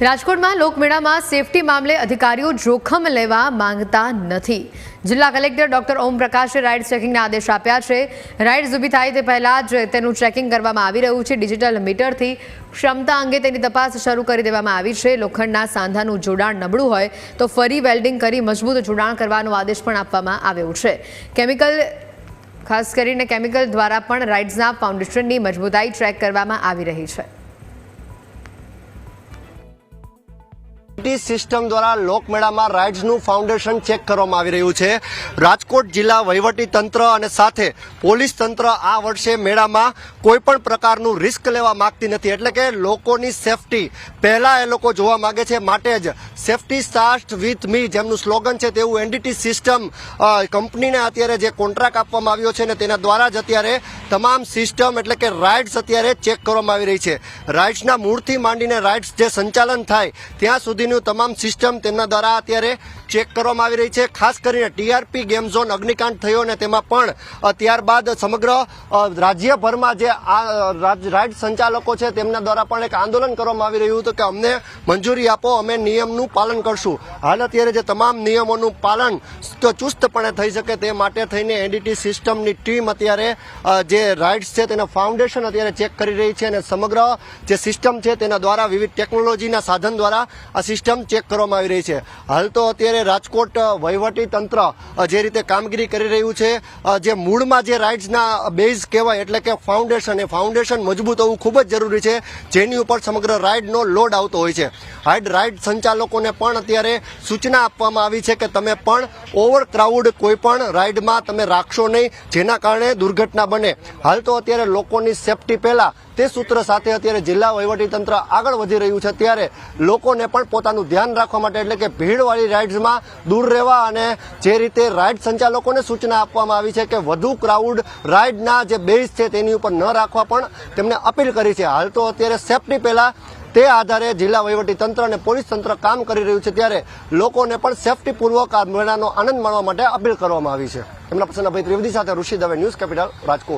રાજકોટમાં લોકમેળામાં સેફટી મામલે અધિકારીઓ જોખમ લેવા માંગતા નથી। જિલ્લા કલેક્ટર ડોક્ટર ઓમ પ્રકાશે રાઇડ ચેકિંગના આદેશ આપ્યા છે। રાઇડ્સ ઊભી થાય તે પહેલા જ તેનું ચેકિંગ કરવામાં આવી રહ્યું છે। ડિજિટલ મીટરથી ક્ષમતા અંગે તેની તપાસ શરૂ કરી દેવામાં આવી છે। લોખંડના સાંધાનું જોડાણ નબળું હોય તો ફરી વેલ્ડિંગ કરી મજબૂત જોડાણ કરવાનો આદેશ પણ આપવામાં આવ્યો છે। ખાસ કરીને કેમિકલ દ્વારા પણ રાઇડ્સના ફાઉન્ડેશનની મજબૂતાઈ ચેક કરવામાં આવી રહી છે। સિસ્ટમ દ્વારા લોકમેળામાં રાઇડ્સનું ફાઉન્ડેશન ચેક કરવામાં આવી રહ્યું છે। રાજકોટ જિલ્લા વહીવટી તંત્ર અને સાથે પોલીસ તંત્ર આ વર્ષે મેળામાં કોઈ પણ પ્રકારનું રિસ્ક લેવા માંગતી નથી, એટલે કે લોકોની સેફટી પહેલા એ લોકો જોવા માંગે છે। માટે જ સેફટી સ્ટાર્ટ વિથ મી જેમનું સ્લોગન છે તેવું એનડીટી સિસ્ટમ કંપનીને અત્યારે જે કોન્ટ્રાક્ટ આપવામાં આવ્યો છે ને તેના દ્વારા જ અત્યારે તમામ સિસ્ટમ એટલે કે રાઇડ્સ અત્યારે ચેક કરવામાં આવી રહી છે। રાઇડ્સના મૂળથી માંડીને રાઇડ્સ જે સંચાલન થાય ત્યાં સુધીનું તમામ સિસ્ટમ તેમના દ્વારા અત્યારે ચેક કરવામાં આવી રહી છે। ખાસ કરીને ટીઆરપી ગેમ ઝોન અગ્નિકાંડ થયો ને તેમાં પણ ત્યારબાદ સમગ્ર રાજ્યભરમાં જે રાઇડ સંચાલકો છે તેમના દ્વારા પણ એક આંદોલન કરવામાં આવી રહ્યું હતું કે અમને મંજૂરી આપો, અમે નિયમનું પાલન કરશું। હાલ અત્યારે જે તમામ નિયમોનું પાલન ચુસ્તપણે થઈ શકે તે માટે થઈને એનડીટી સિસ્ટમની ટીમ અત્યારે જે રાઇડ્સ છે તેના ફાઉન્ડેશન અત્યારે ચેક કરી રહી છે અને સમગ્ર જે સિસ્ટમ છે તેના દ્વારા વિવિધ ટેકનોલોજીના સાધન દ્વારા આ સિસ્ટમ ચેક કરવામાં આવી રહી છે। હાલ તો અત્યારે રાજકોટ વહીવટી તંત્ર જે રીતે કામગીરી કરી રહ્યું છે, જે મૂળમાં જે રાઇડ્સના બેઝ કહેવાય એટલે કે ફાઉન્ડેશન, એ ફાઉન્ડેશન મજબૂત હોવું ખૂબ જ જરૂરી છે, જેની ઉપર સમગ્ર રાઇડનો લોડ આવતો હોય છે। રાઇડ સંચાલકોને પણ અત્યારે સૂચના આપવામાં આવી છે કે તમે પણ ઓવર ક્રાઉડ કોઈ પણ રાઇડમાં તમે રાખશો નહીં, જેના કારણે દુર્ઘટના બને। હાલ તો અત્યારે લોકોની સેફટી પહેલા તે સૂત્ર સાથે અત્યારે જિલ્લા વહીવટીતંત્ર આગળ વધી રહ્યું છે, ત્યારે લોકોને પણ પોતાનું ધ્યાન રાખવા માટે એટલે કે ભીડવાળી રાઇડ્સમાં દૂર રહેવા અને જે રીતે રાઇડ સંચાલકોને સૂચના આપવામાં આવી છે કે વધુ ક્રાઉડ રાઇડના જે બેઝ છે તેની ઉપર ન રાખવા પણ તેમને અપીલ કરી છે। હાલ તો અત્યારે સેફટી પહેલા તે આધારે જિલ્લા વહીવટીતંત્ર અને પોલીસ તંત્ર કામ કરી રહ્યું છે, ત્યારે લોકોને પણ સેફટીપૂર્વક આ મેળાનો આનંદ માણવા માટે અપીલ કરવામાં આવી છે। તેમના પ્રસન્નભાઈ ત્રિવેદી સાથે ઋષિ દવે, ન્યૂઝ કેપિટલ, રાજકોટ।